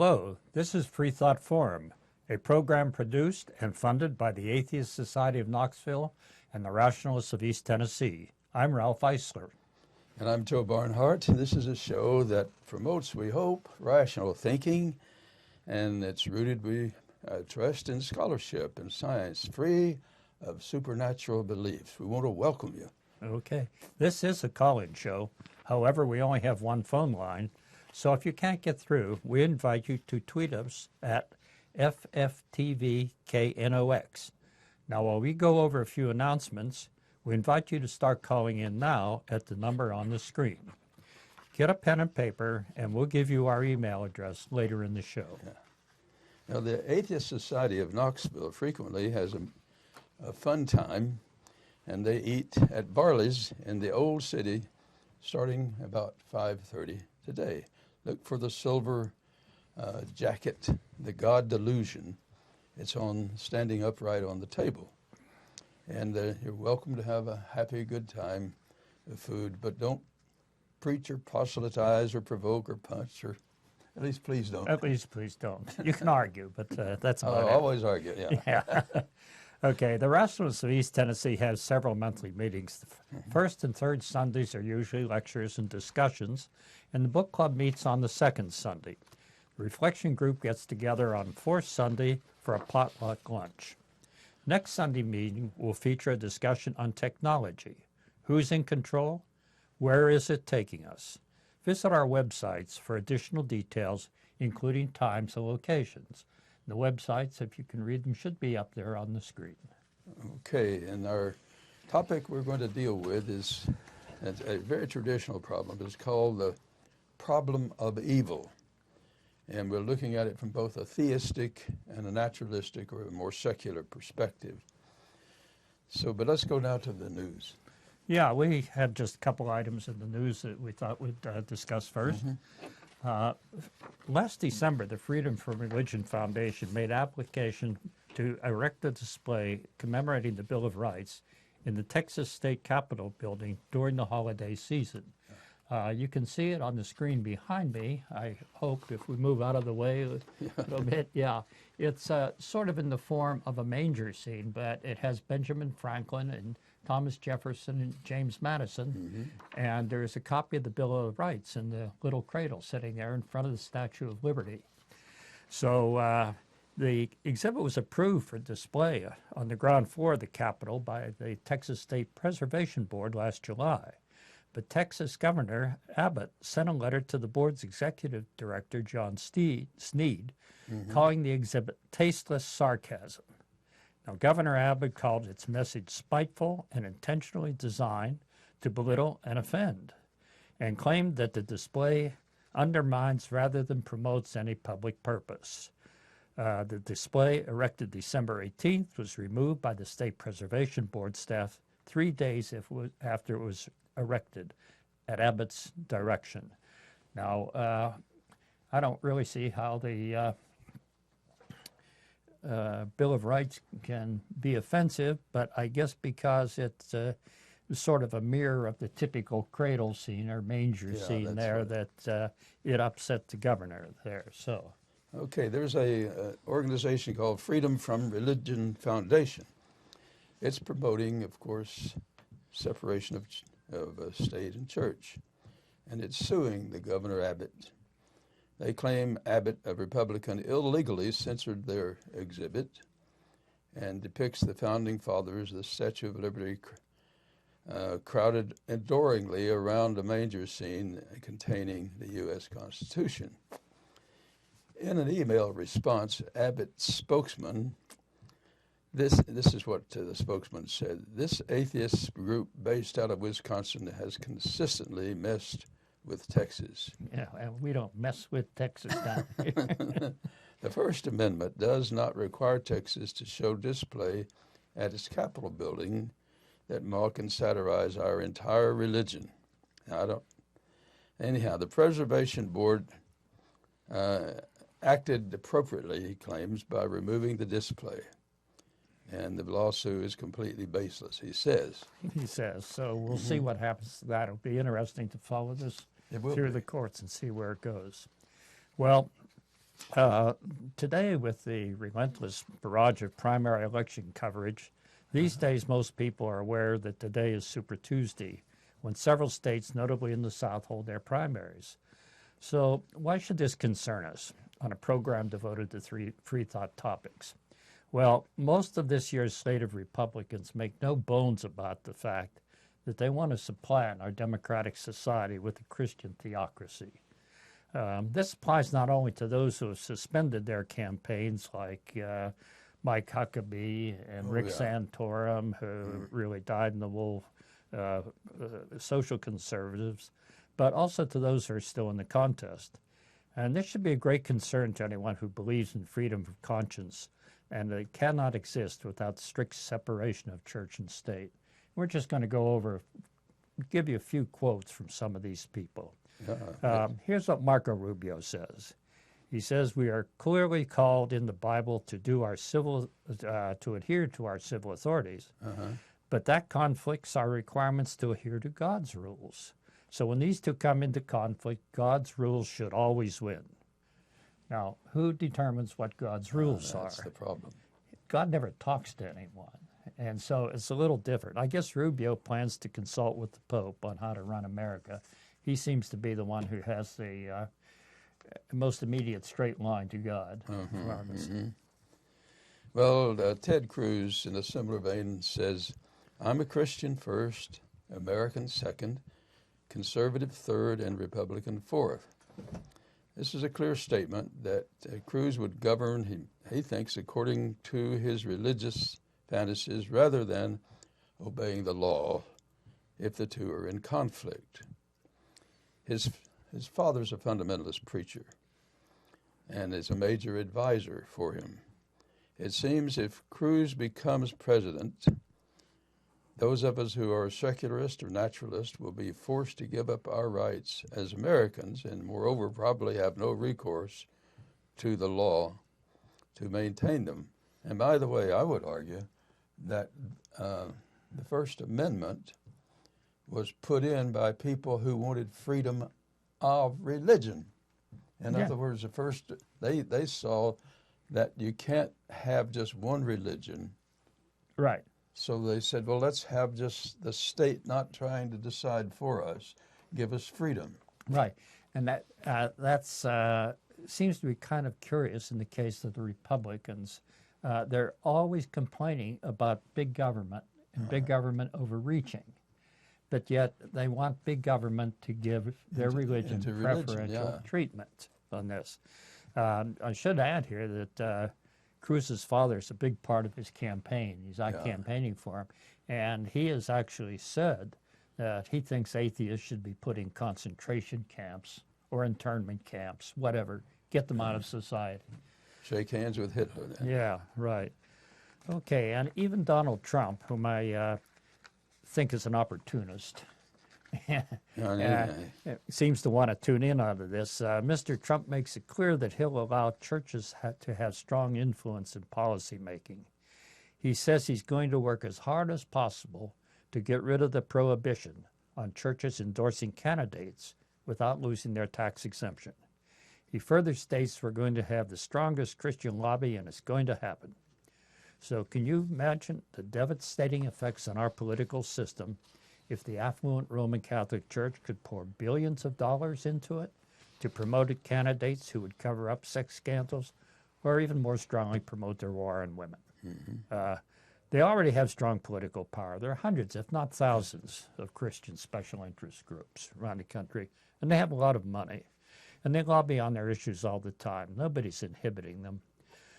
Hello, this is Freethought Forum, a program produced and funded by the Atheist Society of Knoxville and the Rationalists of East Tennessee. I'm Ralph Eisler. And I'm Joe Barnhart. This is a show that promotes, we hope, rational thinking, and it's rooted, we trust, in scholarship and science, free of supernatural beliefs. We want to welcome you. Okay. This is a call-in show. However, we only have one phone line. So if you can't get through, we invite you to tweet us at FFTVKNOX. Now, while we go over a few announcements, we invite you to start calling in now at the number on the screen. Get a pen and paper, and we'll give you our email address later in the show. Yeah. Now, the Atheist Society of Knoxville frequently has a fun time, and they eat at Barley's in the Old City starting about 5:30 today. Look for the silver jacket, the God Delusion. It's standing upright on the table. And you're welcome to have a happy, good time of food, but don't preach or proselytize or provoke or punch, or at least please don't. At least please don't. You can argue, but that's about it. Always argue, yeah. Yeah. Okay, the Rationalists of East Tennessee have several monthly meetings. The first and third Sundays are usually lectures and discussions, and the book club meets on the second Sunday. The reflection group gets together on fourth Sunday for a potluck lunch. Next Sunday meeting will feature a discussion on technology. Who's in control? Where is it taking us? Visit our websites for additional details, including times and locations. The websites, if you can read them, should be up there on the screen. Okay, and our topic we're going to deal with is a very traditional problem. It's called the Problem of Evil. And we're looking at it from both a theistic and a naturalistic or a more secular perspective. But let's go now to the news. Yeah, we had just a couple items in the news that we thought we'd discuss first. Last December, the Freedom from Religion Foundation made application to erect a display commemorating the Bill of Rights in the Texas State Capitol building during the holiday season. You can see it on the screen behind me. I hope if we move out of the way a little bit. Yeah, it's sort of in the form of a manger scene, but it has Benjamin Franklin and Thomas Jefferson and James Madison, and there's a copy of the Bill of Rights in the little cradle sitting there in front of the Statue of Liberty. So the exhibit was approved for display on the ground floor of the Capitol by the Texas State Preservation Board last July. But Texas Governor Abbott sent a letter to the board's executive director, John Sneed, calling the exhibit tasteless sarcasm. Now, Governor Abbott called its message spiteful and intentionally designed to belittle and offend, and claimed that the display undermines rather than promotes any public purpose. The display, erected December 18th, was removed by the State Preservation Board staff 3 days after it was erected at Abbott's direction. Now, I don't really see how the Bill of Rights can be offensive, but I guess because it's sort of a mirror of the typical cradle scene or manger scene there, right, that it upset the governor there. So, okay, there's a organization called Freedom from Religion Foundation. It's promoting, of course, separation of state and church, and it's suing the Governor Abbott. They claim Abbott, a Republican, illegally censored their exhibit and depicts the Founding Fathers, the Statue of Liberty, crowded adoringly around a manger scene containing the U.S. Constitution. In an email response, Abbott's spokesman, this is what the spokesman said: "This atheist group based out of Wisconsin has consistently messed with Texas." Yeah, and we don't mess with Texas down here. The First Amendment does not require Texas to show display at its Capitol building that mock and satirize our entire religion. Anyhow, the Preservation Board acted appropriately, he claims, by removing the display. And the lawsuit is completely baseless, he says. He says. So we'll see what happens to that. It'll be interesting to follow this through the courts and see where it goes. Well, Today, with the relentless barrage of primary election coverage, these days most people are aware that today is Super Tuesday, when several states, notably in the South, hold their primaries. So why should this concern us on a program devoted to free thought topics? Well, most of this year's slate of Republicans make no bones about the fact that they want to supplant our democratic society with a Christian theocracy. This applies not only to those who have suspended their campaigns, like Mike Huckabee and Rick Santorum, who really dyed in the wool social conservatives, but also to those who are still in the contest. And this should be a great concern to anyone who believes in freedom of conscience, and it cannot exist without strict separation of church and state. We're just going to give you a few quotes from some of these people. Here's what Marco Rubio says. He says, "We are clearly called in the Bible to adhere to our civil authorities, but that conflicts our requirements to adhere to God's rules. So when these two come into conflict, God's rules should always win." Now, who determines what God's rules are? That's the problem. God never talks to anyone, and so it's a little different. I guess Rubio plans to consult with the Pope on how to run America. He seems to be the one who has the most immediate straight line to God. Well, Ted Cruz, in a similar vein, says, "I'm a Christian first, American second, conservative third, and Republican fourth." This is a clear statement that Cruz would govern, he thinks, according to his religious fantasies rather than obeying the law if the two are in conflict. His father's a fundamentalist preacher and is a major advisor for him. It seems if Cruz becomes president, those of us who are secularist or naturalist will be forced to give up our rights as Americans and moreover probably have no recourse to the law to maintain them. And by the way, I would argue that the First Amendment was put in by people who wanted freedom of religion. In other words, they saw that you can't have just one religion. Right. So they said, well, let's have just the state not trying to decide for us, give us freedom. Right. And that's seems to be kind of curious in the case of the Republicans. They're always complaining about big government and big government overreaching. But yet they want big government to give their religion preferential treatment on this. I should add here that Cruz's father is a big part of his campaign. He's out campaigning for him. And he has actually said that he thinks atheists should be put in concentration camps or internment camps, whatever, get them out of society. Shake hands with Hitler then. Yeah, right. Okay, and even Donald Trump, whom I think is an opportunist, seems to want to tune in onto this. Mr. Trump makes it clear that he'll allow churches to have strong influence in policy making. He says he's going to work as hard as possible to get rid of the prohibition on churches endorsing candidates without losing their tax exemption. He further states we're going to have the strongest Christian lobby, and it's going to happen. So can you imagine the devastating effects on our political system if the affluent Roman Catholic Church could pour billions of dollars into it to promote candidates who would cover up sex scandals or even more strongly promote their war on women? They already have strong political power. There are hundreds, if not thousands, of Christian special interest groups around the country, and they have a lot of money. And they lobby on their issues all the time. Nobody's inhibiting them.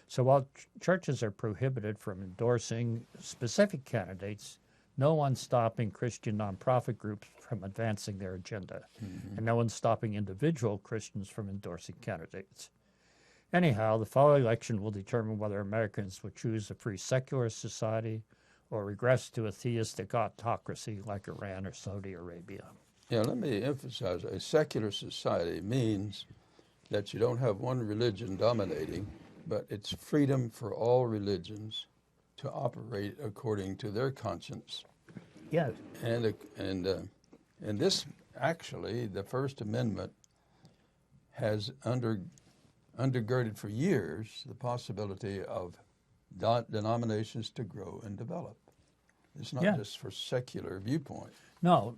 So while churches are prohibited from endorsing specific candidates, no one's stopping Christian nonprofit groups from advancing their agenda, and no one's stopping individual Christians from endorsing candidates. Anyhow, the fall election will determine whether Americans will choose a free secular society or regress to a theistic autocracy like Iran or Saudi Arabia. Yeah, let me emphasize, a secular society means that you don't have one religion dominating, but it's freedom for all religions to operate according to their conscience. Yes. And this, actually, the First Amendment has undergirded for years the possibility of denominations to grow and develop. It's not just for secular viewpoint. No.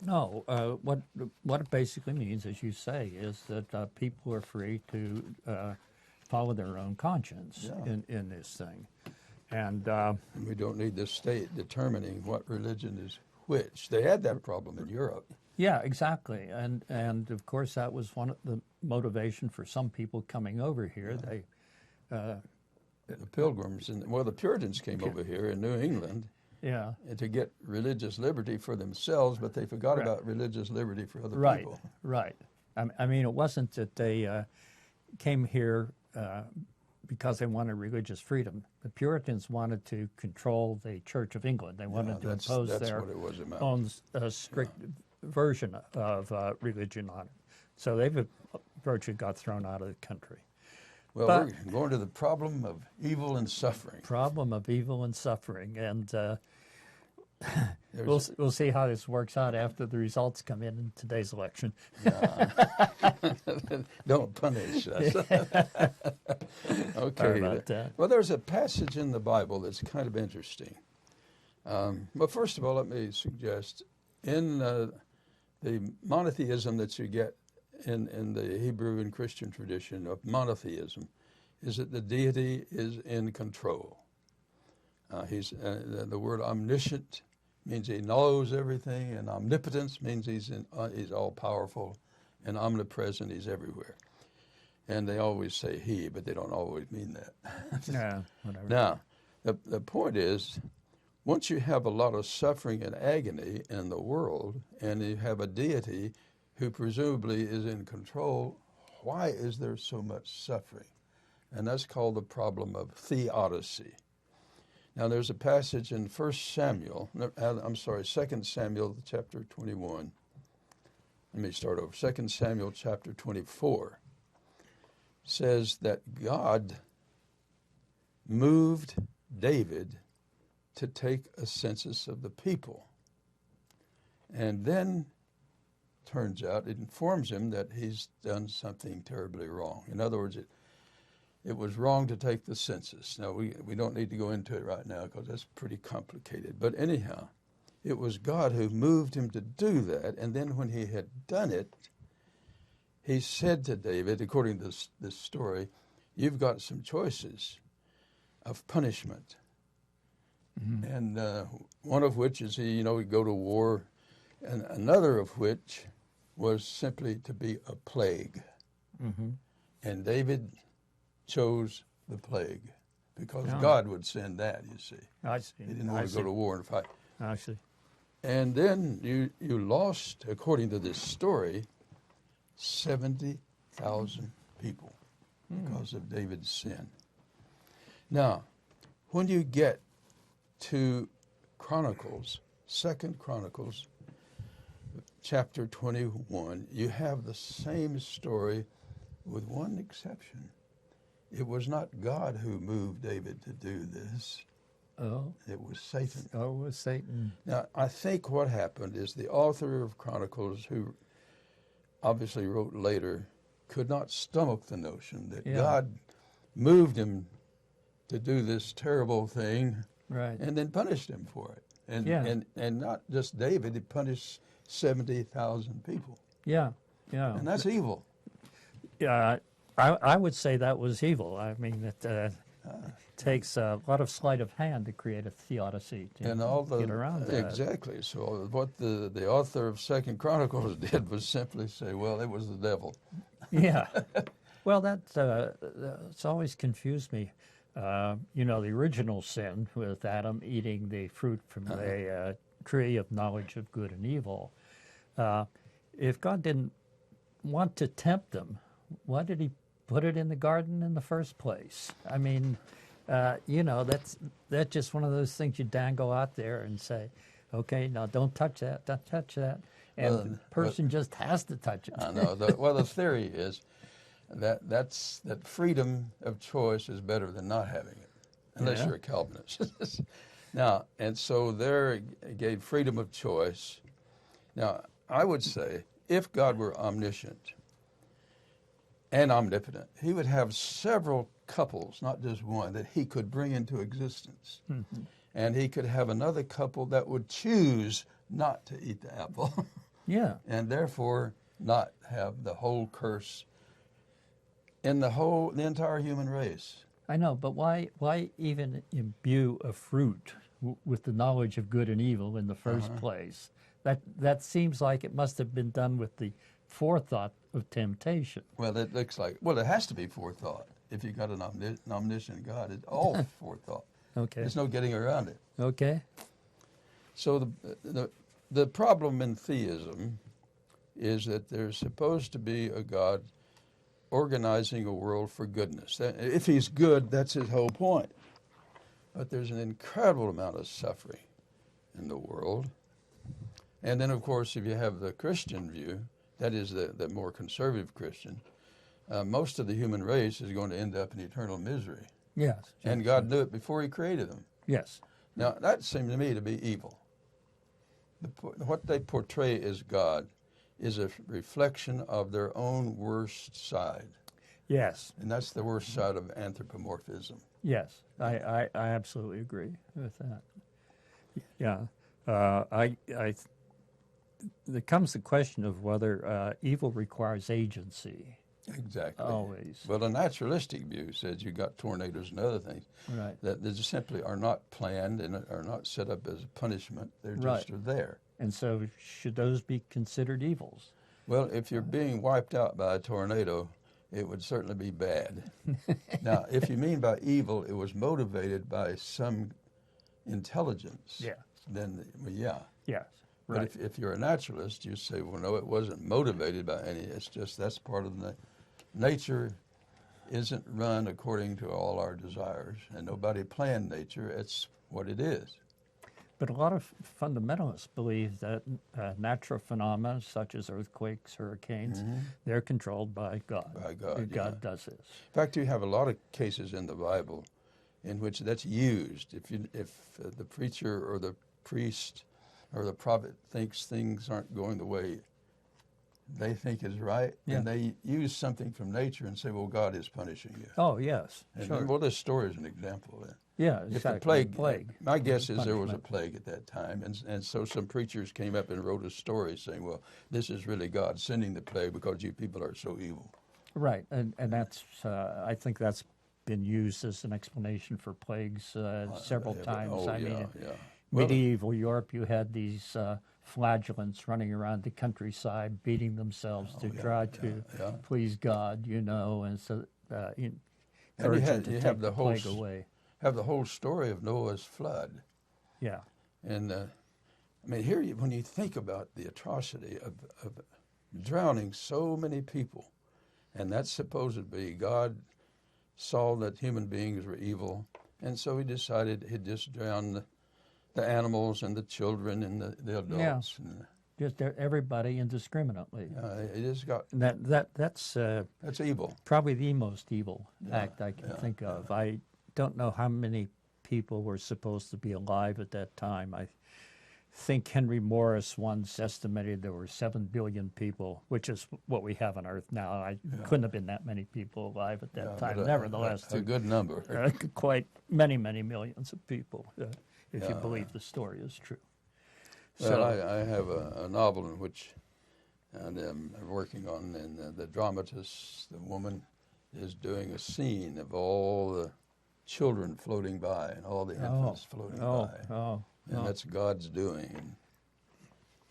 What it basically means, as you say, is that people are free to follow their own conscience in this thing. And we don't need the state determining what religion is which. They had that problem in Europe. Yeah, exactly. And of course, that was one of the motivation for some people coming over here. They the Pilgrims, the Puritans came over here in New England to get religious liberty for themselves, but they forgot about religious liberty for other people. Right. I mean, it wasn't that they came here because they wanted religious freedom. The Puritans wanted to control the Church of England. They wanted to impose their own strict version of religion on it. So they've virtually got thrown out of the country. Well, we're going to the problem of evil and suffering. Problem of evil and suffering. And we'll see how this works out after the results come in today's election. Don't punish us. Okay. Sorry about that. Well, there's a passage in the Bible that's kind of interesting. But first of all, let me suggest in the monotheism that you get in the Hebrew and Christian tradition of monotheism is that the deity is in control. The word omniscient means he knows everything, and omnipotence means he's all-powerful, and omnipresent, he's everywhere. And they always say he, but they don't always mean that. Yeah, whatever. Now, the point is, once you have a lot of suffering and agony in the world, and you have a deity who presumably is in control, why is there so much suffering? And that's called the problem of theodicy. Now, there's a passage in 2 Samuel chapter 21. Let me start over. 2 Samuel chapter 24 says that God moved David to take a census of the people. And then turns out it informs him that he's done something terribly wrong. In other words, it was wrong to take the census. Now, we don't need to go into it right now because that's pretty complicated. But anyhow, it was God who moved him to do that. And then when he had done it, he said to David, according to this story, you've got some choices of punishment. Mm-hmm. And one of which is he'd go to war, and another of which was simply to be a plague. Mm-hmm. And David chose the plague because God would send that, you see. I see. He didn't want to go to war and fight. I see. And then you lost, according to this story, 70,000 people because of David's sin. Now, when you get to Chronicles, 2 Chronicles, chapter 21, you have the same story with one exception. It was not God who moved David to do this. Oh. It was Satan. Oh, it was Satan. Now, I think what happened is the author of Chronicles, who obviously wrote later, could not stomach the notion that God moved him to do this terrible thing and then punished him for it. And not just David, he punished 70,000 people. Yeah. And that's evil. Yeah, I would say that was evil. I mean, it takes a lot of sleight of hand to create a theodicy to get around that. Exactly. So what the author of 2 Chronicles did was simply say, well, it was the devil. Yeah. Well, that's always confused me. The original sin with Adam eating the fruit from the tree of knowledge of good and evil. If God didn't want to tempt them, why did he put it in the garden in the first place? I mean, that's just one of those things you dangle out there and say, okay, now don't touch that, and the person just has to touch it. I know. The theory is that freedom of choice is better than not having it, unless you're a Calvinist. Now, and so there gave freedom of choice. Now, I would say if God were omniscient and omnipotent. He would have several couples, not just one, that he could bring into existence. Mm-hmm. And he could have another couple that would choose not to eat the apple Yeah. and therefore not have the whole curse in the entire human race. I know, but why even imbue a fruit with the knowledge of good and evil in the first place? That seems like it must have been done with the forethought of temptation. Well, it looks like, it has to be forethought. If you've got an omniscient God, it's all forethought. Okay. There's no getting around it. Okay. So the problem in theism is that there's supposed to be a God organizing a world for goodness. If he's good, that's his whole point. But there's an incredible amount of suffering in the world. And then, of course, if you have the Christian view, that is the more conservative Christian, most of the human race is going to end up in eternal misery. Yes. And God knew it before he created them. Yes. Now, that seemed to me to be evil. What they portray as God is a reflection of their own worst side. Yes. And that's the worst side of anthropomorphism. Yes. I absolutely agree with that. Yeah. There comes the question of whether evil requires agency. Exactly. Always. Well, a naturalistic view says you've got tornadoes and other things Right. that they just simply are not planned and are not set up as a punishment. They're just are there. And so should those be considered evils? Well, if you're being wiped out by a tornado, it would certainly be bad. Now, if you mean by evil, it was motivated by some intelligence. Yeah. Then, well, yeah. Yes. But Right. if you're a naturalist, you say, well, no, it wasn't motivated by any. It's just that's part of the nature isn't run according to all our desires, and nobody planned nature. It's what it is. But a lot of fundamentalists believe that natural phenomena such as earthquakes, hurricanes, they're controlled by God. By God, God does this. In fact, you have a lot of cases in the Bible in which that's used. If the preacher or the priest or the prophet thinks things aren't going the way they think is right, and they use something from nature and say, well, God is punishing you. Oh, yes. And Sure. well, this story is an example of that. Yeah, If exactly. the plague, my guess is there was a Punishment. plague at that time, and so some preachers came up and wrote a story saying, well, this is really God sending the plague because you people are so evil. Right, and that's I think that's been used as an explanation for plagues several times. Oh, I mean, yeah, in yeah. Well, medieval Europe, you had these flagellants running around the countryside, beating themselves to try to please God, and so encourage them to take the plague away. Have the whole story of Noah's flood. Yeah. And I mean, here, when you think about the atrocity of drowning so many people, and that's supposed to be God saw that human beings were evil, and so he decided he'd just drown the animals and the children and the adults. Yeah. And, Just everybody indiscriminately. it just got That's evil. probably the most evil act I can think of. I don't know how many people were supposed to be alive at that time. I think Henry Morris once estimated there were 7 billion people, which is what we have on Earth now. Couldn't have been that many people alive at that time. Nevertheless, a good number. Quite many millions of people, if you believe the story is true. Well, I have a novel in which I'm working on, and the dramatist, the woman, is doing a scene of all the children floating by and all the infants floating by. And that's God's doing.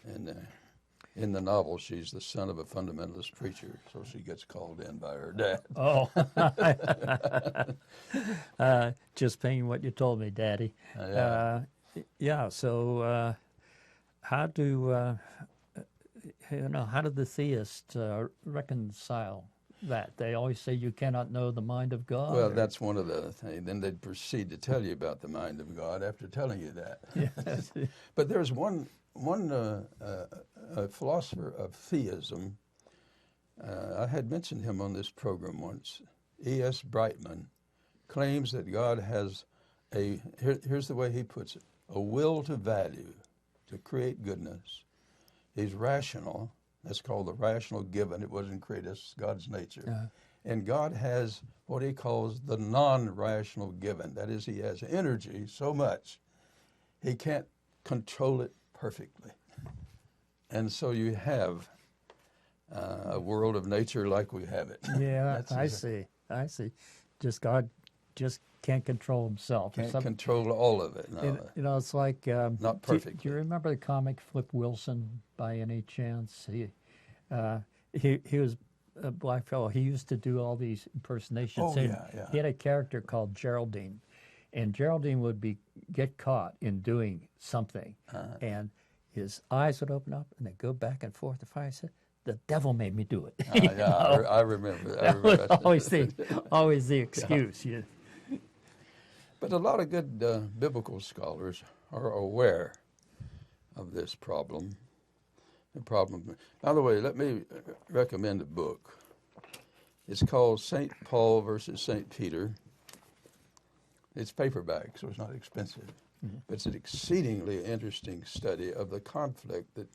And in the novel, she's the son of a fundamentalist preacher, so she gets called in by her dad. Oh. Just paying what you told me, Daddy. So how do the theists reconcile that? They always say you cannot know the mind of God. Well, that's one of the things. Then they'd proceed to tell you about the mind of God after telling you that. Yes. But there's one philosopher of theism. I had mentioned him on this program once. E.S. Brightman claims that God has here's the way he puts it, a will to value, to create goodness. He's rational. That's called the rational given. It wasn't created. It's God's nature. And God has what he calls the non-rational given. That is, he has energy so much, he can't control it perfectly. And so you have a world of nature like we have it. Yeah, I see. Just God just can't control himself. Can't control all of it. No. It's like Not perfectly. Do you remember the comic Flip Wilson by any chance? He was a black fellow. He used to do all these impersonations. Oh, yeah. He had a character called Geraldine, and Geraldine would get caught in doing something, and his eyes would open up and they'd go back and forth. If I said, "The devil made me do it," I remember. That was always the excuse. Yeah. But a lot of good biblical scholars are aware of this problem. By the way, let me recommend a book. It's called St. Paul versus St. Peter. It's paperback, so it's not expensive. Mm-hmm. But it's an exceedingly interesting study of the conflict that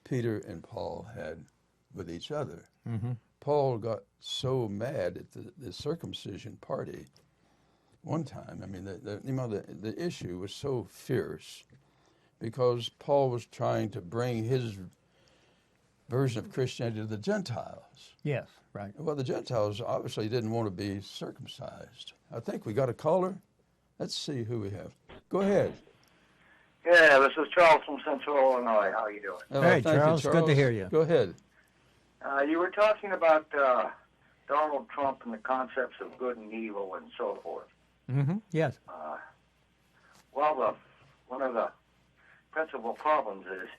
Peter and Paul had with each other. Mm-hmm. Paul got so mad at the circumcision party one time. I mean, the issue was so fierce because Paul was trying to bring his version of Christianity to the Gentiles. Yes, right. Well, the Gentiles obviously didn't want to be circumcised. I think we got a caller. Let's see who we have. Go ahead. Yeah, this is Charles from Central Illinois. How are you doing? Hey, Thank Charles, you, good to hear you. Go ahead. You were talking about Donald Trump and the concepts of good and evil and so forth. Mm-hmm. Yes. Well, one of the principal problems is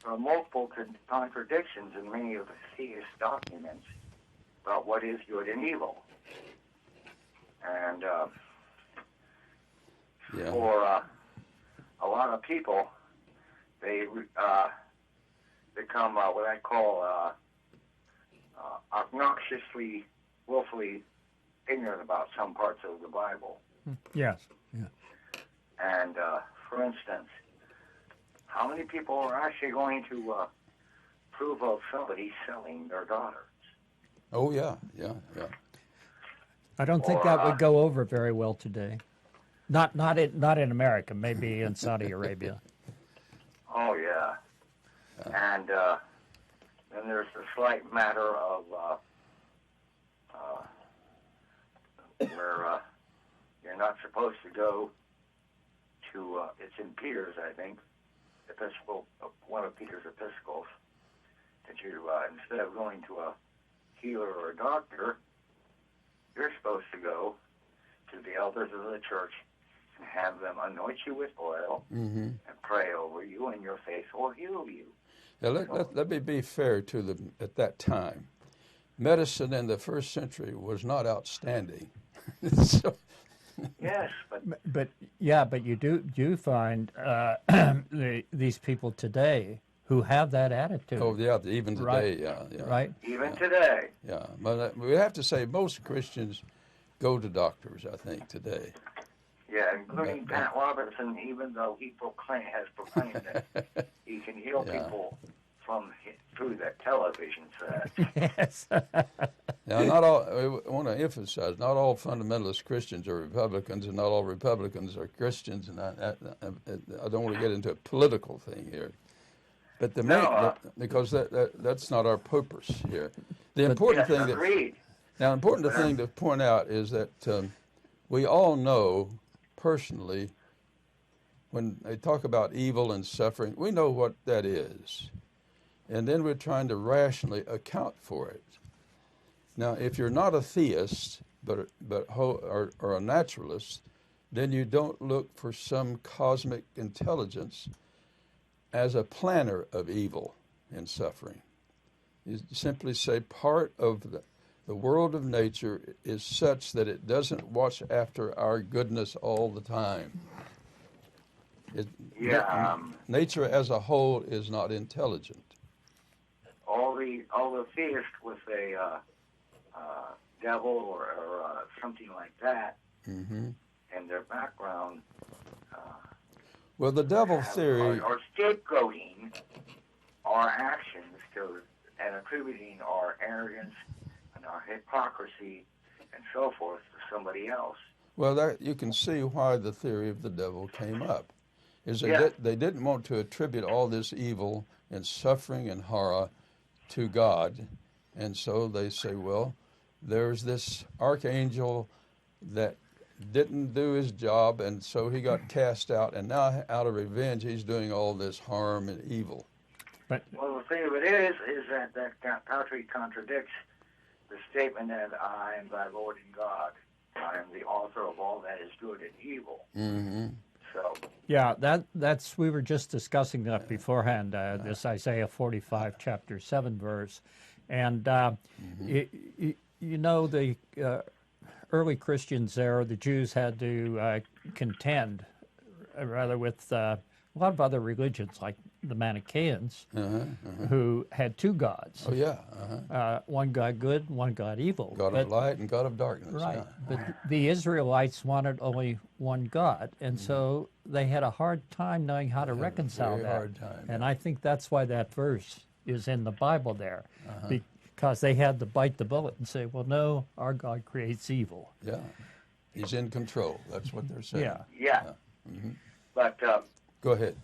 there are multiple contradictions in many of the theist documents about what is good and evil. And for a lot of people, they become what I call obnoxiously, willfully ignorant about some parts of the Bible. Yes. Yeah. And for instance, how many people are actually going to approve of somebody selling their daughters? Oh, yeah. I don't think that would go over very well today. Not in America, maybe in Saudi Arabia. Oh, yeah. And then there's the slight matter of where you're not supposed to go to, it's in Peter's, I think, Episcopal, one of Peter's epistles, that you, instead of going to a healer or a doctor, you're supposed to go to the elders of the church and have them anoint you with oil and pray over you, and your faith will heal you. Now, let me be fair to them at that time. Medicine in the first century was not outstanding. So, yes, but you do find these people today who have that attitude. oh, yeah, even today, right. yeah. Right? even today. Yeah, but we have to say most Christians go to doctors, I think, today. Yeah, including Pat Robertson, even though he has proclaimed that he can heal people through that television set. Yes. Now, not all. I want to emphasize: not all fundamentalist Christians are Republicans, and not all Republicans are Christians. And I don't want to get into a political thing here, but because that's not our purpose here. The important thing to point out is that we all know personally when they talk about evil and suffering, we know what that is. And then we're trying to rationally account for it. Now, if you're not a theist or a naturalist, then you don't look for some cosmic intelligence as a planner of evil and suffering. You simply say part of the world of nature is such that it doesn't watch after our goodness all the time. Nature as a whole is not intelligent. All the theists with a devil or something like that in their background. Well, the devil theory are scapegoating our actions and attributing our arrogance and our hypocrisy and so forth to somebody else. Well, that, you can see why the theory of the devil came up. Is they didn't want to attribute all this evil and suffering and horror to God. And so they say, well, there's this archangel that didn't do his job, and so he got cast out, and now out of revenge he's doing all this harm and evil. But well, the thing of it is that totally contradicts the statement that I am thy Lord and God. I am the author of all that is good and evil. Mm-hmm. So yeah, that's we were just discussing that beforehand. This Isaiah 45, chapter 7 verse, and you know the early Christians there, the Jews had to contend rather with a lot of other religions like the Manichaeans, who had two gods. Oh yeah, one God good, one God evil. God of light and God of darkness. Right, Yeah. but the Israelites wanted only one God, and so they had a hard time knowing how to reconcile very that. hard time, And I think that's why that verse is in the Bible there, because they had to bite the bullet and say, well, no, our God creates evil. Yeah, he's in control. That's what they're saying. Yeah. but Go ahead.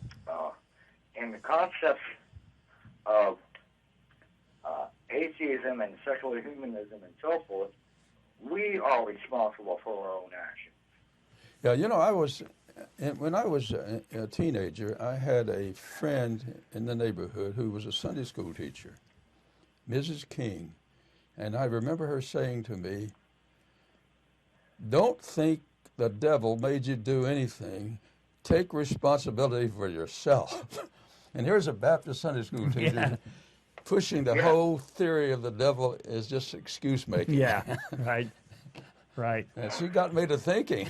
in the concept of atheism and secular humanism and so forth, we are responsible for our own actions. Yeah, you know, when I was a teenager, I had a friend in the neighborhood who was a Sunday school teacher, Mrs. King, and I remember her saying to me, don't think the devil made you do anything. Take responsibility for yourself. And here's a Baptist Sunday school teacher pushing the whole theory of the devil is just excuse making. Yeah, right, right. And she got me to thinking.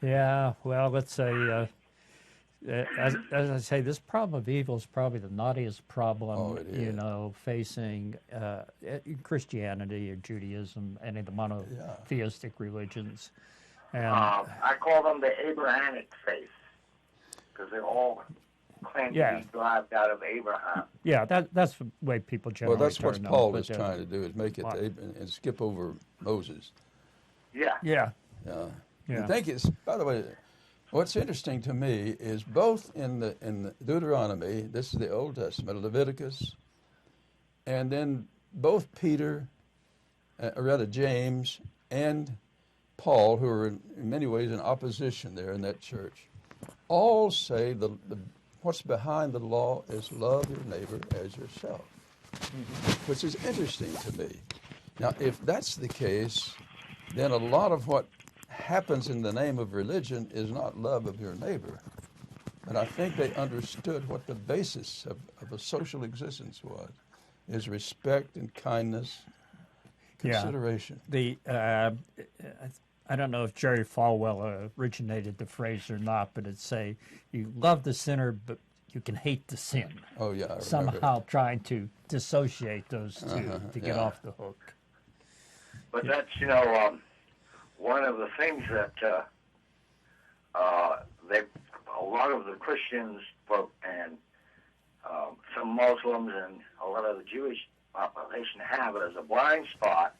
Yeah, well, let's say, as I say, this problem of evil is probably the naughtiest problem, you know, facing Christianity or Judaism, any of the monotheistic religions. And I call them the Abrahamic faith, because they all claim to be derived out of Abraham. Yeah, that's the way people generally Well, that's what turn Paul them, was trying to do, is make it and skip over Moses. Yeah. Yeah. I think it's, by the way, what's interesting to me is both in the Deuteronomy, this is the Old Testament, Leviticus, and then both Peter, James, and Paul, who are in many ways in opposition there in that church, all say what's behind the law is love your neighbor as yourself, which is interesting to me. Now, if that's the case, then a lot of what happens in the name of religion is not love of your neighbor. But I think they understood what the basis of a social existence was, is respect and kindness, consideration. Yeah. I don't know if Jerry Falwell originated the phrase or not, but it'd say, you love the sinner, but you can hate the sin. Oh, yeah, I remember. Somehow trying to dissociate those two to get off the hook. But that's, you know, one of the things that a lot of the Christians and some Muslims and a lot of the Jewish population have as a blind spot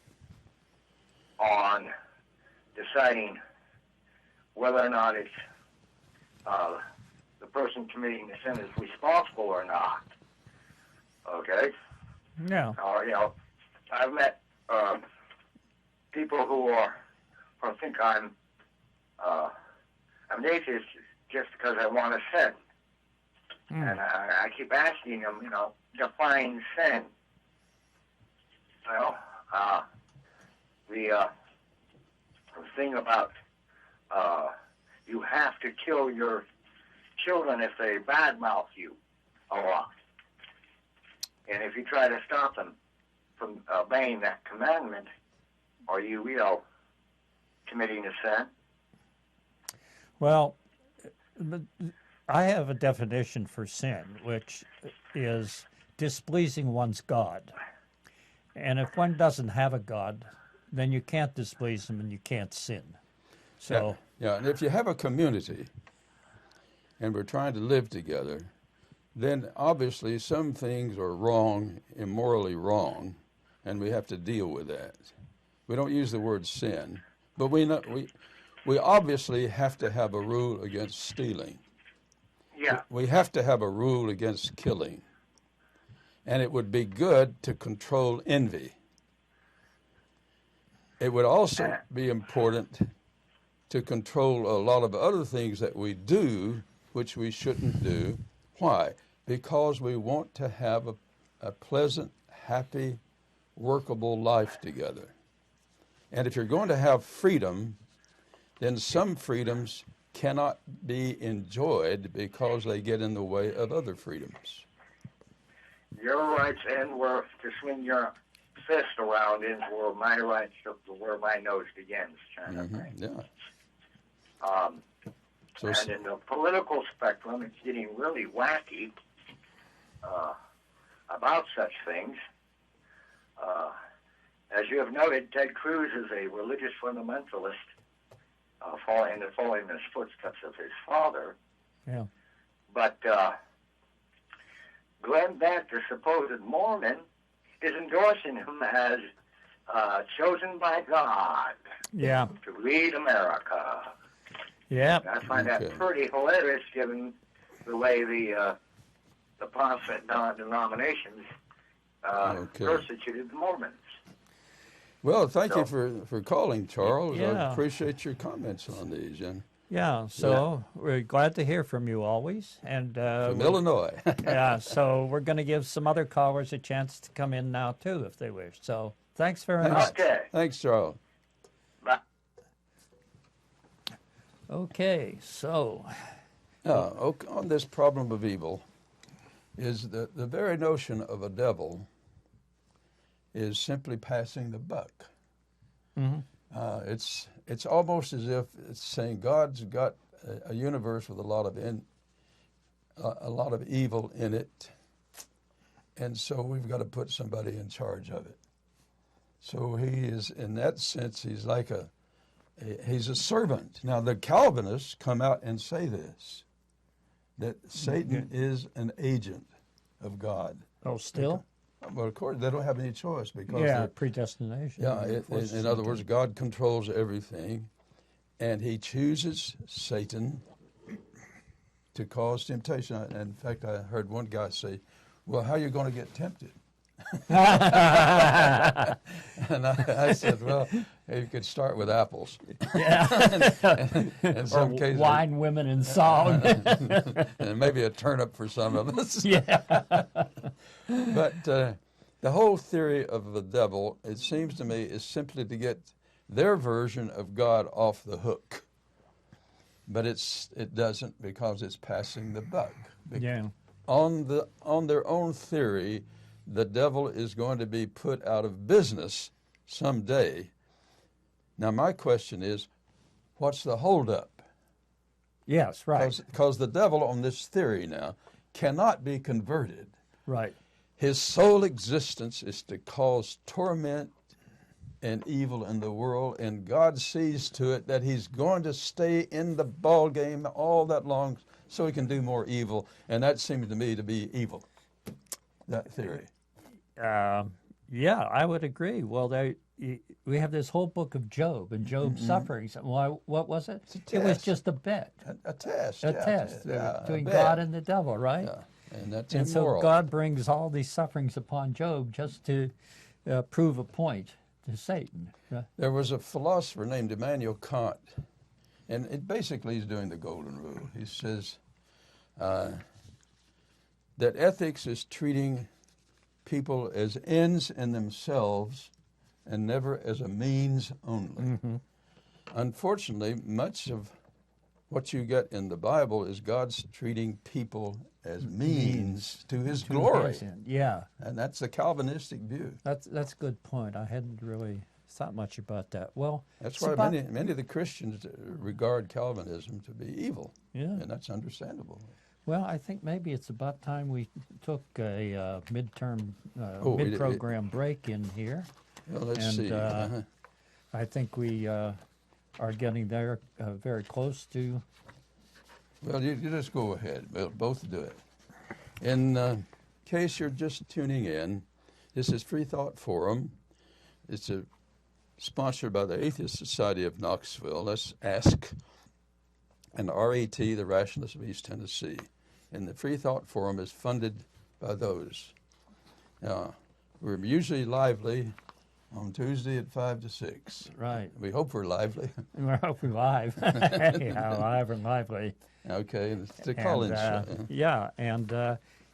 on deciding whether or not it's the person committing the sin is responsible or not. Okay? Yeah. You know, I've met people who think I'm an atheist just because I want to sin. And I keep asking them, you know, define sin. Well, the thing about you have to kill your children if they badmouth you a lot. And if you try to stop them from obeying that commandment, are you, you know, committing a sin? Well, I have a definition for sin, which is displeasing one's God. And if one doesn't have a God, then you can't displease him and you can't sin. So yeah, and if you have a community and we're trying to live together, then obviously some things are wrong, immorally wrong, and we have to deal with that. We don't use the word sin, but we obviously have to have a rule against stealing. Yeah. We have to have a rule against killing. And it would be good to control envy. It would also be important to control a lot of other things that we do, which we shouldn't do. Why? Because we want to have a pleasant, happy, workable life together. And if you're going to have freedom, then some freedoms cannot be enjoyed because they get in the way of other freedoms. Your rights end where to swing your fist around is where my rights, where my nose begins, kind of thing. Yeah. And in the political spectrum, it's getting really wacky about such things. As you have noted, Ted Cruz is a religious fundamentalist, following in the footsteps of his father. Yeah. But Glenn Beck, the supposed Mormon, is endorsing him as chosen by God Yeah. to lead America. Yeah. I find that pretty hilarious, given the way the Protestant denominations persecuted the Mormons. Well, thank you for calling, Charles. Yeah. I appreciate your comments on these. Yeah, so we're glad to hear from you always. And From Illinois. yeah, so we're going to give some other callers a chance to come in now, too, if they wish. So thanks very much. Okay. Thanks, Charles. Bye. Okay, so On this problem of evil is the very notion of a devil is simply passing the buck. Mm-hmm. It's almost as if it's saying God's got a universe with a lot of evil in it, and so we've got to put somebody in charge of it. So he is, in that sense, he's like he's a servant. Now the Calvinists come out and say this, that Satan is an agent of God. Oh, still? Well, of course, they don't have any choice because predestination. yeah, in other words, God controls everything, and he chooses Satan to cause temptation. And in fact, I heard one guy say, well, how are you going to get tempted? And I said, well, you could start with apples. Yeah. In some cases, wine, women, and song. and maybe a turnip for some of us. Yeah. But the whole theory of the devil, it seems to me, is simply to get their version of God off the hook. But it doesn't, because it's passing the buck. Yeah. On their own theory, the devil is going to be put out of business someday. Now, my question is, what's the holdup? Yes, right. Because the devil, on this theory now, cannot be converted. Right. His sole existence is to cause torment and evil in the world, and God sees to it that he's going to stay in the ball game all that long so he can do more evil, and that seems to me to be evil, that theory. Yeah, I would agree. Well, we have this whole book of Job and Job's sufferings. Why? What was it? It was just a bet. A test. A test between bet. God and the devil, right? Yeah. And that's And immoral. so God brings all these sufferings upon Job just to prove a point to Satan. There was a philosopher named Immanuel Kant, and it basically he's doing the golden rule. He says that ethics is treating people as ends in themselves and never as a means only. Mm-hmm. Unfortunately, much of what you get in the Bible is God's treating people as means to his glory. Yeah. And that's the Calvinistic view. That's a good point. I hadn't really thought much about that. Well, that's why many of the Christians regard Calvinism to be evil. Yeah. And that's understandable. Well, I think maybe it's about time we took a mid-program break in here. Well, let's see. I think we are getting there very close to. Well, you just go ahead. We'll both do it. In case you're just tuning in, this is Freethought Forum. It's a sponsored by the Atheist Society of Knoxville. Let's ask. And RAT, the Rationalists of East Tennessee. And the Freethought Forum is funded by those. Now, we're usually lively on Tuesday at 5 to 6. Right. We hope we're lively. We're hoping live. Yeah, live and lively. Okay, it's the call-in show. Yeah, and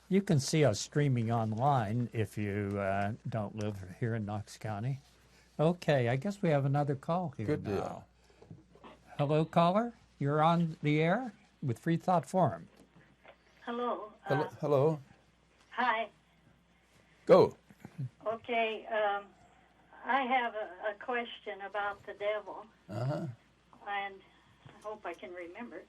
you can see us streaming online if you don't live here in Knox County. Okay, I guess we have another call here Good now. deal. Hello, caller. You're on the air with Freethought Forum. Hello. Hello. Hi. Go. Okay. I have a question about the devil, Uh-huh. and I hope I can remember.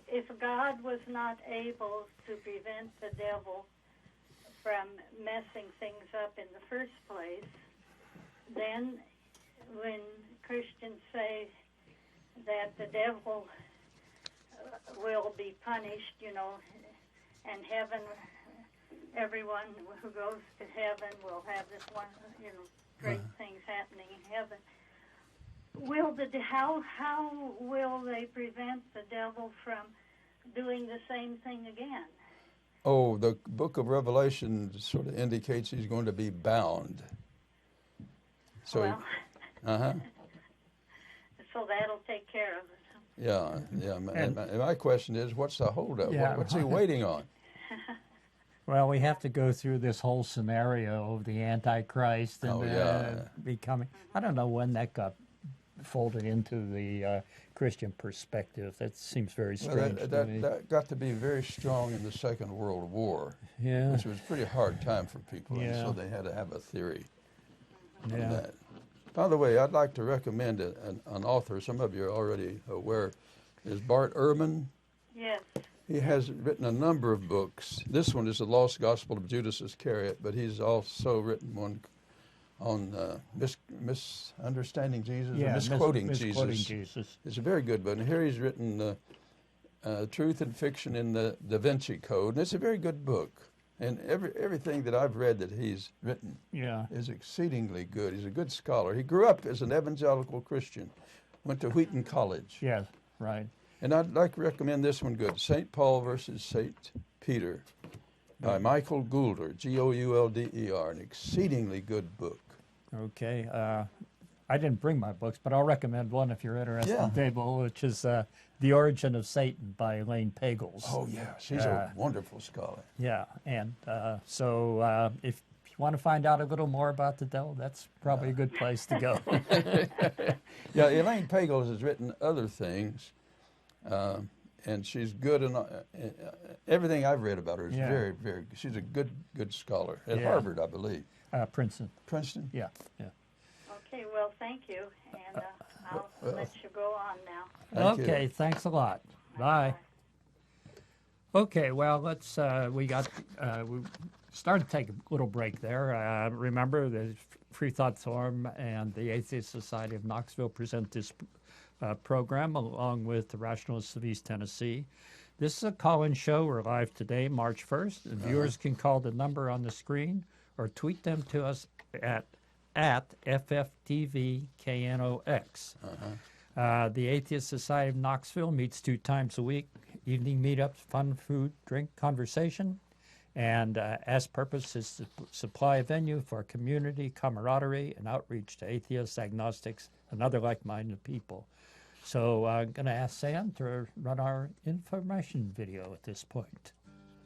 If God was not able to prevent the devil from messing things up in the first place, then when Christians say that the devil will be punished, and heaven, everyone who goes to heaven will have this one, great things happening in heaven. How will they prevent the devil from doing the same thing again? Oh, the book of Revelation sort of indicates he's going to be bound. So, Well, uh-huh. so that'll take care of it. Yeah. And my question is, what's the holdup? Yeah. What's he waiting on? Well, we have to go through this whole scenario of the Antichrist and becoming. I don't know when that got folded into the Christian perspective. That seems very strange to me. That got to be very strong in the Second World War, Yeah. which was a pretty hard time for people, and Yeah. so they had to have a theory on Yeah. that. By the way, I'd like to recommend an author, some of you are already aware, is Bart Ehrman. Yes. He has written a number of books. This one is The Lost Gospel of Judas Iscariot, but he's also written one on misunderstanding Jesus, or misquoting Jesus. It's a very good book. And here he's written Truth and Fiction in the Da Vinci Code, and it's a very good book. And everything that I've read that he's written is exceedingly good. He's a good scholar. He grew up as an evangelical Christian, went to Wheaton College. Yes, right. And I'd like to recommend this one good, St. Paul versus St. Peter by Michael Goulder, Goulder, an exceedingly good book. Okay. I didn't bring my books, but I'll recommend one if you're interested, Dable, which is The Origin of Satan by Elaine Pagels. Oh, yeah. She's a wonderful scholar. Yeah. And so if you want to find out a little more about the devil, that's probably a good place to go. Yeah, Elaine Pagels has written other things, and she's good in everything I've read about her is very, very good. She's a good scholar at Harvard, I believe. Princeton. Princeton? Yeah. Okay, well, thank you, and I'll let you go on now. Thank you. Thanks a lot. Bye. Okay, well, let's, we started to take a little break there. Remember, the Freethought Forum and the Atheist Society of Knoxville present this program along with the Rationalists of East Tennessee. This is a call-in show. We're live today, March 1st. And viewers can call the number on the screen or tweet them to us at FFTVKNOX. The Atheist Society of Knoxville meets 2 times a week, evening meetups, fun, food, drink, conversation, and as purpose is to supply a venue for community, camaraderie, and outreach to atheists, agnostics, and other like-minded people. So I'm going to ask Sam to run our information video at this point.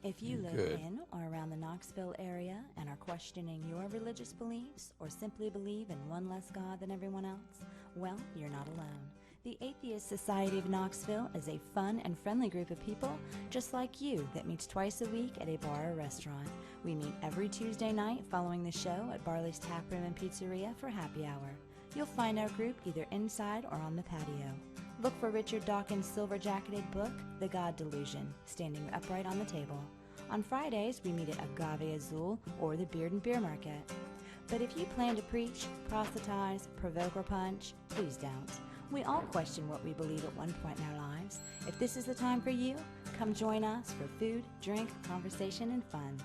If you live in or around the Knoxville area and are questioning your religious beliefs or simply believe in one less God than everyone else, well, you're not alone. The Atheist Society of Knoxville is a fun and friendly group of people just like you that meets twice a week at a bar or restaurant. We meet every Tuesday night following the show at Barley's Tap Room and Pizzeria for happy hour. You'll find our group either inside or on the patio. Look for Richard Dawkins' silver-jacketed book, The God Delusion, standing upright on the table. On Fridays, we meet at Agave Azul or the Beard and Beer Market. But if you plan to preach, proselytize, provoke, or punch, please don't. We all question what we believe at one point in our lives. If this is the time for you, come join us for food, drink, conversation, and fun.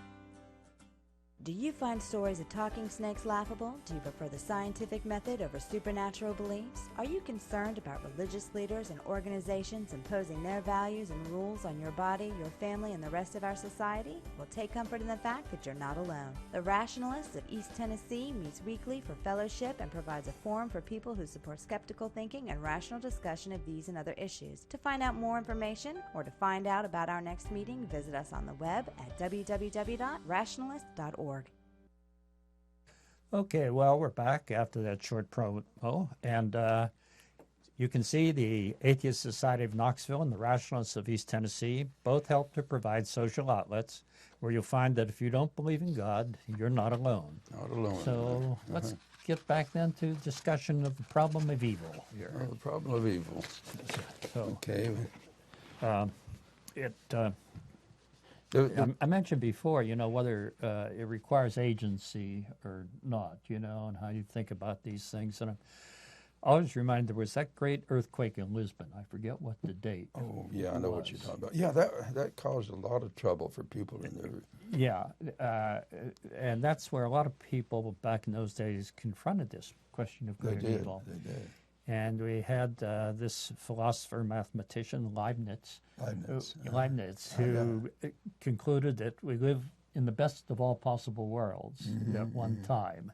Do you find stories of talking snakes laughable? Do you prefer the scientific method over supernatural beliefs? Are you concerned about religious leaders and organizations imposing their values and rules on your body, your family, and the rest of our society? Well, take comfort in the fact that you're not alone. The Rationalists of East Tennessee meets weekly for fellowship and provides a forum for people who support skeptical thinking and rational discussion of these and other issues. To find out more information or to find out about our next meeting, visit us on the web at www.rationalist.org. Okay, well, we're back after that short promo, and you can see the Atheist Society of Knoxville and the Rationalists of East Tennessee both help to provide social outlets where you'll find that if you don't believe in God, you're not alone. Not alone. So let's get back then to discussion of the problem of evil here. The problem of evil. So, Okay. I mentioned before, whether it requires agency or not, and how you think about these things. And I'm always reminded there was that great earthquake in Lisbon. I forget what the date. Oh, yeah, I know what you're talking about. Yeah, that caused a lot of trouble for people in there. Yeah, and that's where a lot of people back in those days confronted this question of good and evil. They did. And we had this philosopher, mathematician, Leibniz, who concluded that we live in the best of all possible worlds at one time.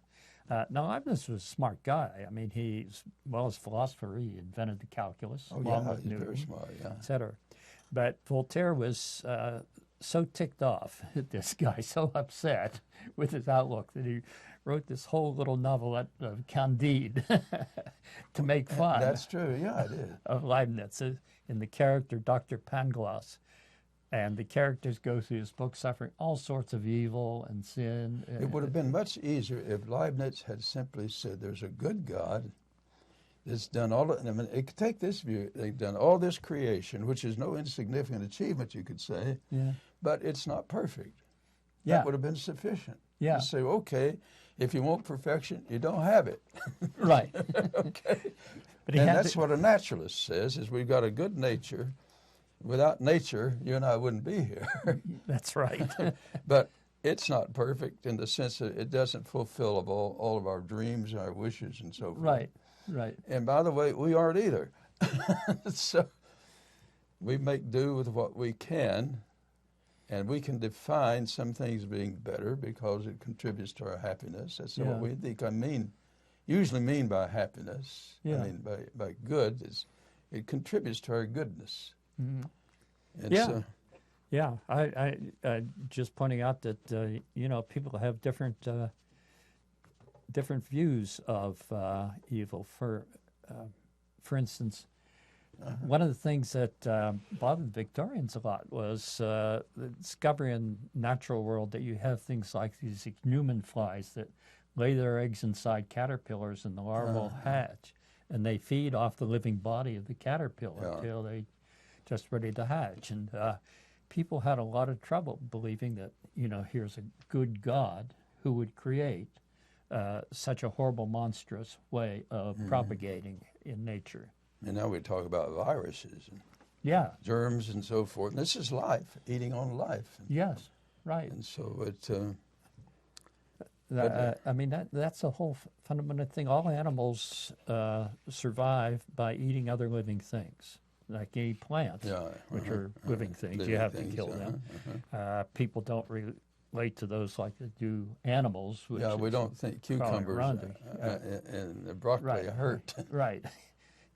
Now, Leibniz was a smart guy. I mean, as a philosopher, he invented the calculus, along with Newton, very smart, et cetera. But Voltaire was so ticked off at this guy, so upset with his outlook, that he wrote this whole little novelette of Candide to make fun. That's true, yeah, I did. Of Leibniz in the character Dr. Pangloss. And the characters go through his book suffering all sorts of evil and sin. It would have been much easier if Leibniz had simply said there's a good God that's done it could take this view, they've done all this creation, which is no insignificant achievement, you could say, but it's not perfect. Yeah. That would have been sufficient. Yeah. To say, okay, if you want perfection, you don't have it. Right. Okay. But and that's what a naturalist says, is we've got a good nature. Without nature, you and I wouldn't be here. That's right. But it's not perfect in the sense that it doesn't fulfill all of our dreams, our wishes, and so forth. Right. And by the way, we aren't either. So we make do with what we can, and we can define some things being better because it contributes to our happiness. That's what we think usually mean by happiness. Yeah. I mean by good is it contributes to our goodness. Mm-hmm. I just pointing out that people have different views of evil. For instance, one of the things that bothered the Victorians a lot was the discovery in the natural world that you have things like these ichneumon flies that lay their eggs inside caterpillars and the larval hatch, and they feed off the living body of the caterpillar until they just ready to hatch. And people had a lot of trouble believing that, here's a good God who would create such a horrible, monstrous way of propagating in nature. And now we talk about viruses and germs and so forth. And this is life, eating on life. Yes, right. And so that's a whole fundamental thing. All animals survive by eating other living things, like any plants, which are living things. You have to kill them. People don't relate to those like they do animals. Which we don't think cucumbers and broccoli hurt. Right.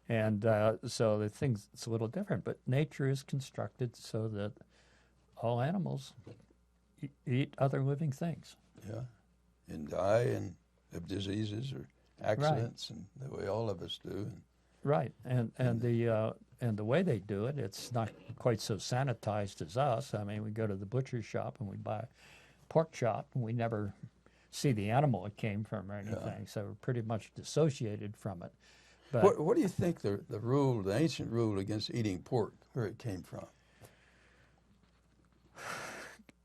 And so the thing's it's a little different, but nature is constructed so that all animals eat other living things. Yeah, and die and of diseases or accidents, and the way all of us do. Right, and the way they do it, it's not quite so sanitized as us. I mean, we go to the butcher shop and we buy a pork chop, and we never see the animal it came from or anything. So we're pretty much dissociated from it. But what do you think the ancient rule against eating pork, where it came from?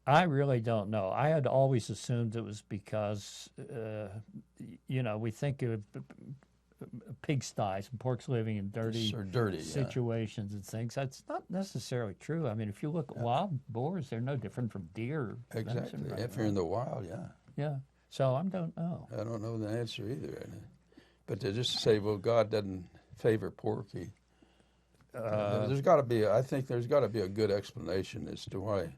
I really don't know. I had always assumed it was because, we think of pigsties and pork's living in dirty situations and things. That's not necessarily true. I mean, if you look at wild boars, they're no different from deer. Exactly. If you're in the wild, Yeah. So I don't know. I don't know the answer either. But to just say, well, God doesn't favor pork, there's got to be. I think there's got to be a good explanation as to why.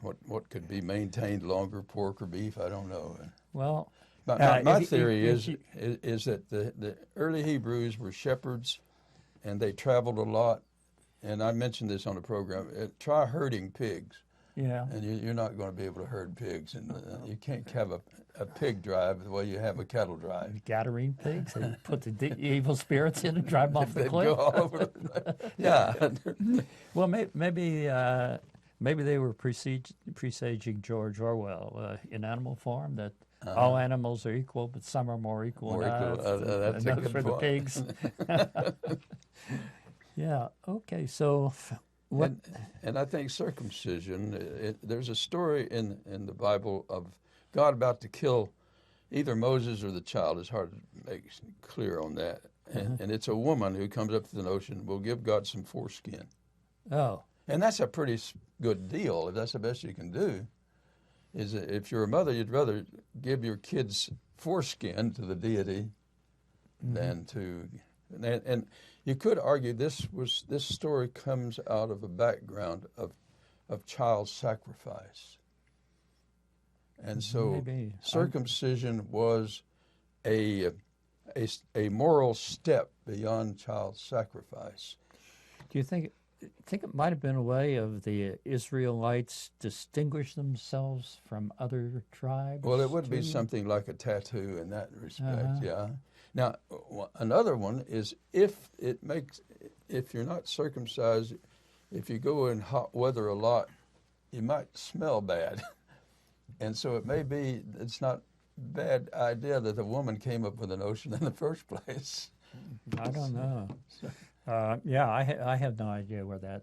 What could be maintained longer, pork or beef? I don't know. Well, my theory is that the early Hebrews were shepherds, and they traveled a lot. And I mentioned this on the program. Try herding pigs. Yeah. And you're not going to be able to herd pigs, and you can't have a pig drive the way you have a cattle drive. Gadarene pigs, they put the evil spirits in and drive them off the cliff. Go all over the place. Yeah. Well, maybe they were presaging George Orwell in Animal Farm, that all animals are equal, but some are more equal. That's a good for point. The pigs. Yeah. Okay. So. What? And I think circumcision, there's a story in the Bible of God about to kill either Moses or the child. It's hard to make clear on that. And it's a woman who comes up to the notion, we'll give God some foreskin. Oh. And that's a pretty good deal. If that's the best you can do, is that if you're a mother, you'd rather give your kids foreskin to the deity than to... And you could argue this story comes out of a background of child sacrifice, and so circumcision was a moral step beyond child sacrifice. Do you think it might have been a way of the Israelites distinguish themselves from other tribes? Well, it would be something like a tattoo in that respect, yeah. Now, another one is if you're not circumcised, if you go in hot weather a lot, you might smell bad. And so it's not a bad idea that the woman came up with the notion in the first place. I don't know. I have no idea where that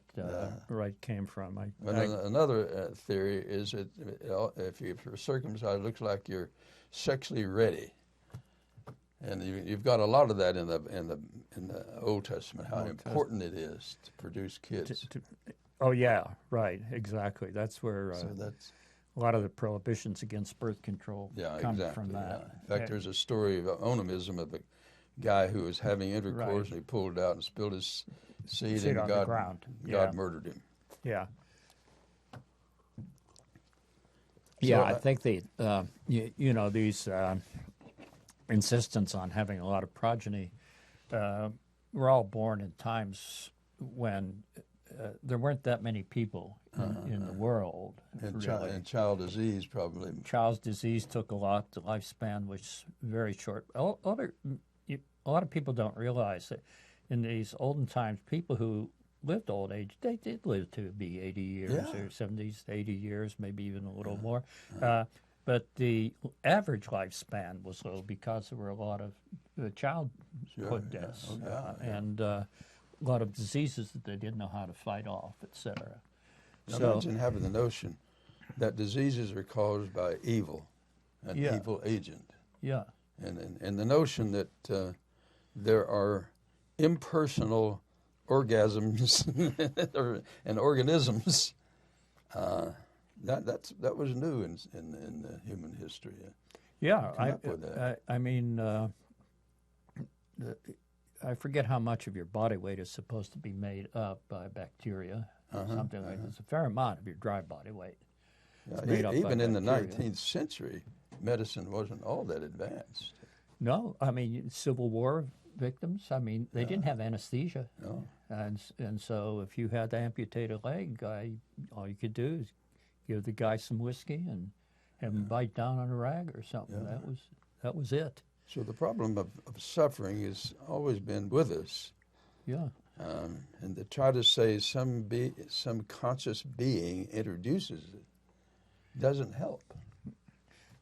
right came from. Another theory is that if you're circumcised, it looks like you're sexually ready. And you've got a lot of that in the Old Testament. How important it is to produce kids. Oh yeah, right, exactly. That's where that's a lot of the prohibitions against birth control come from that. Yeah. In fact, there's a story of onanism of a guy who was having intercourse and he pulled it out and spilled his seed and on God, the ground. God murdered him. Yeah. So, I think these insistence on having a lot of progeny were all born in times when there weren't that many people in the world. And child disease probably. Child's disease took a lot. The lifespan was very short. A lot of people don't realize that in these olden times, people who lived old age, they did live to be 80 years or 70s, 80 years, maybe even a little more. But the average lifespan was low because there were a lot of childhood deaths and a lot of diseases that they didn't know how to fight off, etc. So imagine having the notion that diseases are caused by evil, an evil agent. Yeah. And the notion that there are impersonal orgasms and organisms. That was new in human history. I forget how much of your body weight is supposed to be made up by bacteria. Something like this. A fair amount of your dry body weight. Even in the 19th century, medicine wasn't all that advanced. No, Civil War victims, they didn't have anesthesia. No. And so if you had to amputate a leg, all you could do is give the guy some whiskey and have him bite down on a rag or something. That was it. So the problem of suffering has always been with us. Yeah. And to try to say some conscious being introduces it doesn't help.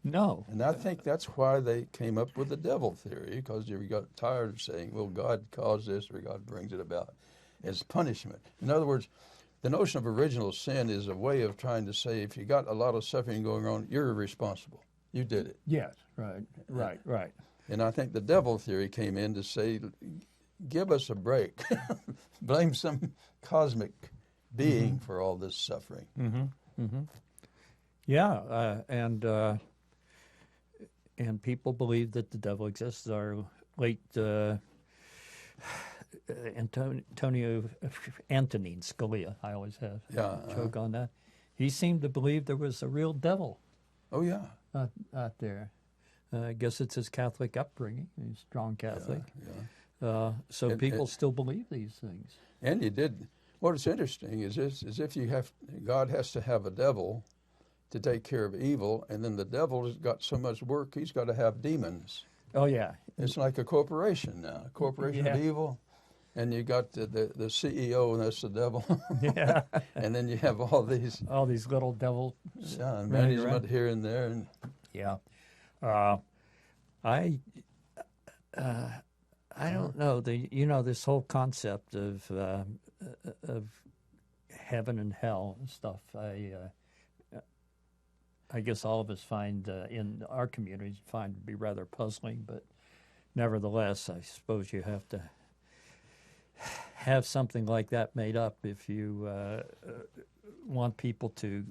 No. And I think that's why they came up with the devil theory, because you got tired of saying, well, God caused this or God brings it about as punishment. In other words, the notion of original sin is a way of trying to say if you got a lot of suffering going on, you're responsible. You did it. Yes, right. And I think the devil theory came in to say, give us a break. Blame some cosmic being for all this suffering. Mm-hmm. Mm-hmm. Yeah, and and people believe that the devil exists. Our late Antonin Scalia, I always have Yeah, a joke on that. He seemed to believe there was a real devil Oh, yeah. out there. I guess it's his Catholic upbringing. He's strong Catholic. Yeah. So people still believe these things. And he did. What's interesting is this: is if God has to have a devil to take care of evil, and then the devil has got so much work, he's got to have demons. Oh, yeah. It's like a corporation now, a corporation of evil, and you got the CEO, and that's the devil. Yeah. And then you have all these little devil management here and there. And yeah. I don't know. This whole concept of heaven and hell and stuff. I guess all of us find in our communities find to be rather puzzling, but nevertheless, I suppose you have to have something like that made up if you want people to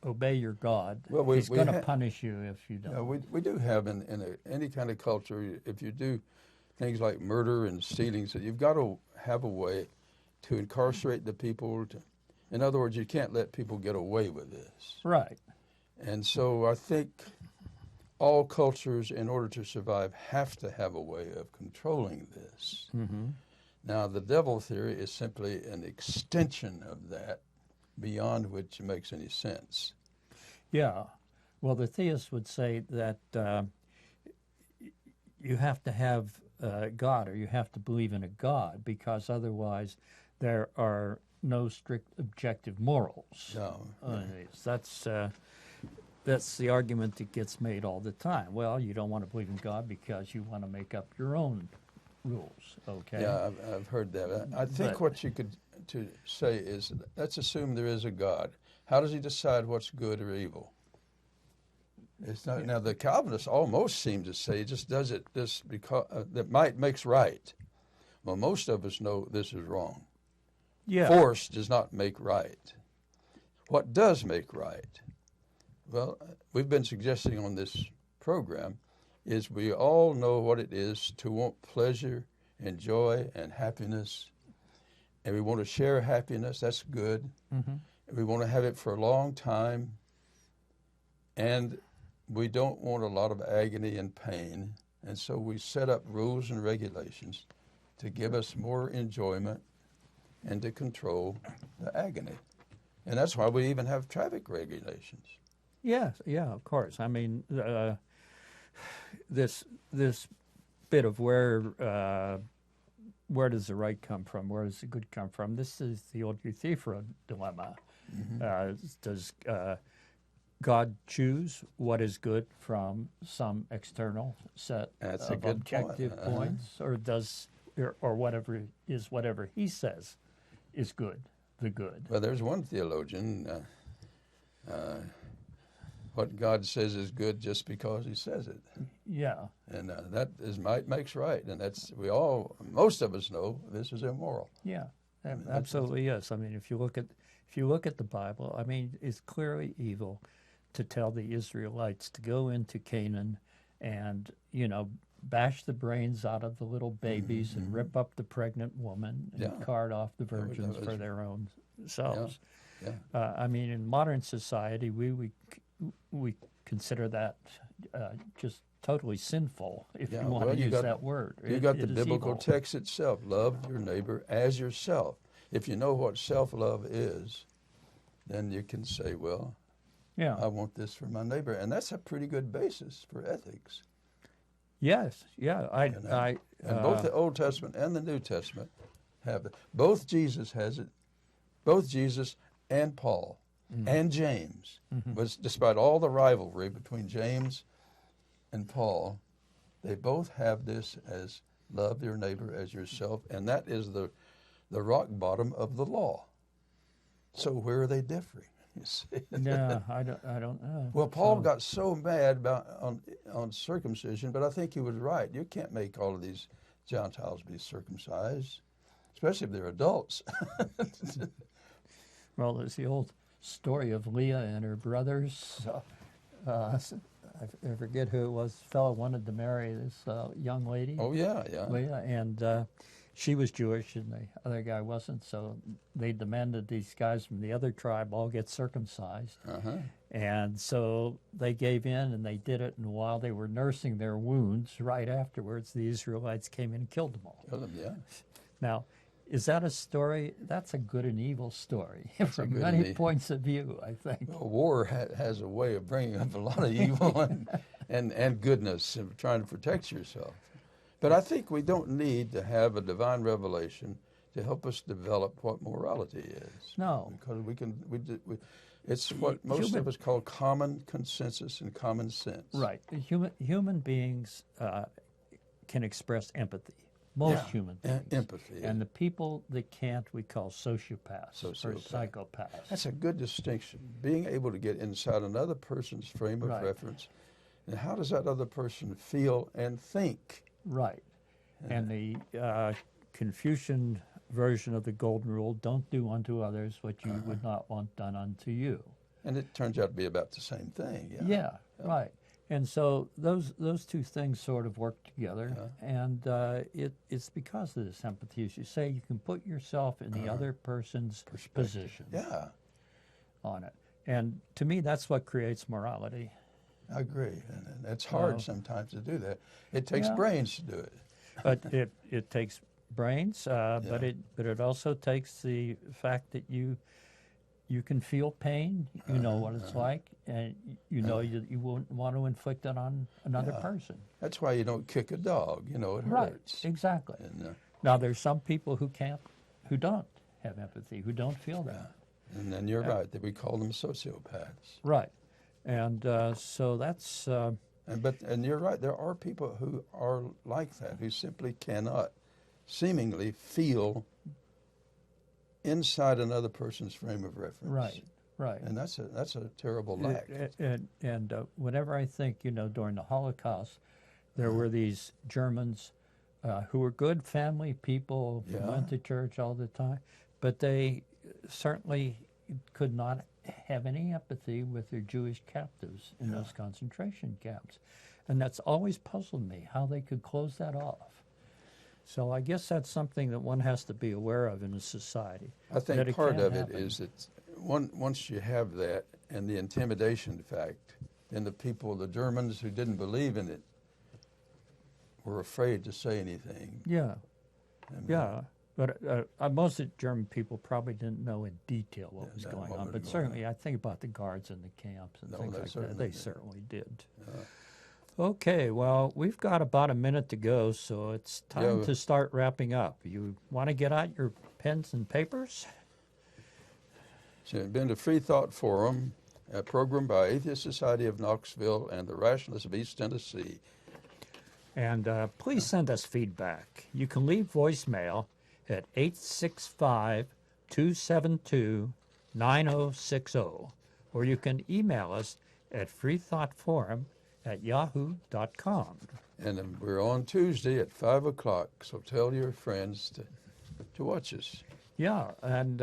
obey your God. Well, He's going to punish you if you don't. We do have in any kind of culture, if you do things like murder and stealing, so you've got to have a way to incarcerate the people. In other words, you can't let people get away with this. Right. And so I think all cultures, in order to survive, have to have a way of controlling this. Mm-hmm. Now, the devil theory is simply an extension of that, beyond which it makes any sense. Yeah. Well, the theists would say that you have to have God, or you have to believe in a God, because otherwise there are no strict objective morals. No. That's the argument that gets made all the time. Well, you don't want to believe in God because you want to make up your own rules, okay? Yeah, I've heard that. I think what you could to say is, let's assume there is a God. How does he decide what's good or evil? It's not. Now, the Calvinists almost seem to say he just does it just because that might makes right. Well, most of us know this is wrong. Yeah. Force does not make right. What does make right? Well, we've been suggesting on this program is we all know what it is to want pleasure and joy and happiness, and we want to share happiness. That's good. Mm-hmm. And we want to have it for a long time, and we don't want a lot of agony and pain, and so we set up rules and regulations to give us more enjoyment and to control the agony. And that's why we even have traffic regulations. Yes, yeah, of course. I mean, this bit of where does the right come from? Where does the good come from? This is the old Euthyphro dilemma. Mm-hmm. Does God choose what is good from some external set of objective points, or whatever He says is good, the good? Well, there's one theologian. What God says is good just because He says it. Yeah. And that is might makes right, and that's most of us know this is immoral. Yeah, absolutely yes. I mean, if you look at the Bible, I mean, it's clearly evil to tell the Israelites to go into Canaan and bash the brains out of the little babies and rip up the pregnant woman and cart off the virgins for their own selves. Yeah. Yeah. I mean, in modern society, we consider that just totally sinful, if you want to use that word. You got the biblical text itself, love your neighbor as yourself. If you know what self-love is, then you can say, well, I want this for my neighbor. And that's a pretty good basis for ethics. Yes, yeah. And both the Old Testament and the New Testament have it. Both Jesus has it. Both Jesus and Paul and James, was despite all the rivalry between James and Paul, they both have this as love your neighbor as yourself, and that is the rock bottom of the law. So where are they differing? You see? No, I don't know. Well, Paul got so mad about on circumcision, but I think he was right. You can't make all of these Gentiles be circumcised, especially if they're adults. Well, there's the old story of Leah and her brothers I forget who it was. The fellow wanted to marry this young lady. Oh, yeah. Leah, and she was Jewish and the other guy wasn't, so they demanded these guys from the other tribe all get circumcised. Uh-huh. And so they gave in and they did it, and while they were nursing their wounds, right afterwards, the Israelites came in and killed them all. Killed them, yeah. Now, is that a story? That's a good and evil story from good many and points of view, I think. Well, war has a way of bringing up a lot of evil and goodness and trying to protect yourself. But I think we don't need to have a divine revelation to help us develop what morality is. No. Because it's what most of us call common consensus and common sense. Right. Human beings can express empathy. Most human beings. Empathy. And the people that can't, we call sociopaths or psychopaths. That's a good distinction. Being able to get inside another person's frame of reference, and how does that other person feel and think? Right. And the Confucian version of the Golden Rule, don't do unto others what you would not want done unto you. And it turns out to be about the same thing. Yeah, right. And so those two things sort of work together, and it's because of this empathy. As you say, you can put yourself in the other person's position on it. And to me, that's what creates morality. I agree. And it's hard sometimes to do that. It takes brains to do it. But it takes brains, but it also takes the fact that you can feel pain, you know what it's like, and you know you won't want to inflict it on another person. That's why you don't kick a dog, it hurts. Right, exactly. And, now, there's some people who don't have empathy, who don't feel that. And then you're right, that we call them sociopaths. Right. And so that's... And you're right, there are people who are like that, who simply cannot seemingly feel inside another person's frame of reference. Right, right. And that's a terrible lack. And whenever I think, during the Holocaust, there were these Germans who were good family people, who went to church all the time, but they certainly could not have any empathy with their Jewish captives in those concentration camps. And that's always puzzled me, how they could close that off. So I guess that's something that one has to be aware of in a society. I think part of it is that once you have that and the intimidation fact, then the Germans who didn't believe in it were afraid to say anything. Yeah, But most of the German people probably didn't know in detail what was going on. But certainly, I think about the guards in the camps and things like that. They certainly did. Okay, well, we've got about a minute to go, so it's time to start wrapping up. You want to get out your pens and papers? So it's been to Freethought Forum, a program by Atheist Society of Knoxville and the Rationalists of East Tennessee. And please send us feedback. You can leave voicemail at 865-272-9060, or you can email us at freethoughtforum@yahoo.com. And we're on Tuesday at 5 o'clock, so tell your friends to watch us. Yeah, and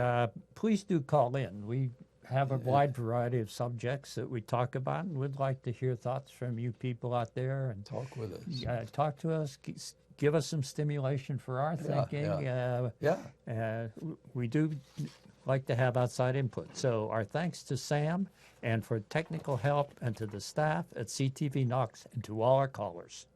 please do call in. We have a wide variety of subjects that we talk about, and we'd like to hear thoughts from you people out there. And talk with us. Talk to us. Give us some stimulation for our thinking. We do like to have outside input. So our thanks to Sam and for technical help, and to the staff at CTV Knox, and to all our callers.